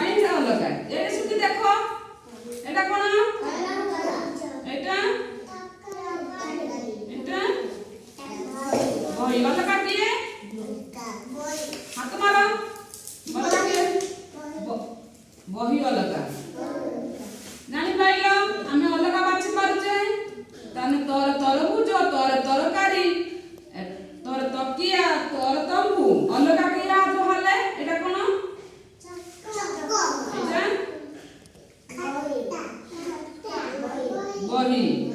ପାଇଁ ଅଲଗା। ଏ ସୁତି ଦେଖ ଏଟା କଣ? ଏଟା ଏଟା ବହି ଅଲଗା କିଏ? ହାତ ମାର ଅଲଗା କିଏ? ବହି ଅଲଗା ଜାଣିପାରିଲ? ଆମେ ଅଲଗା ବାଛି ପାରୁଛେ। ତାହେଲେ ତୋର ତରଭୁଜ, ତୋର ତରକାରୀ, ତୋର ତକିଆ, ତୋର ତମ୍ବୁ ଅଲଗା କିଆ ହେଲେ ଏଟା କଣ? ଏଟା ବହି।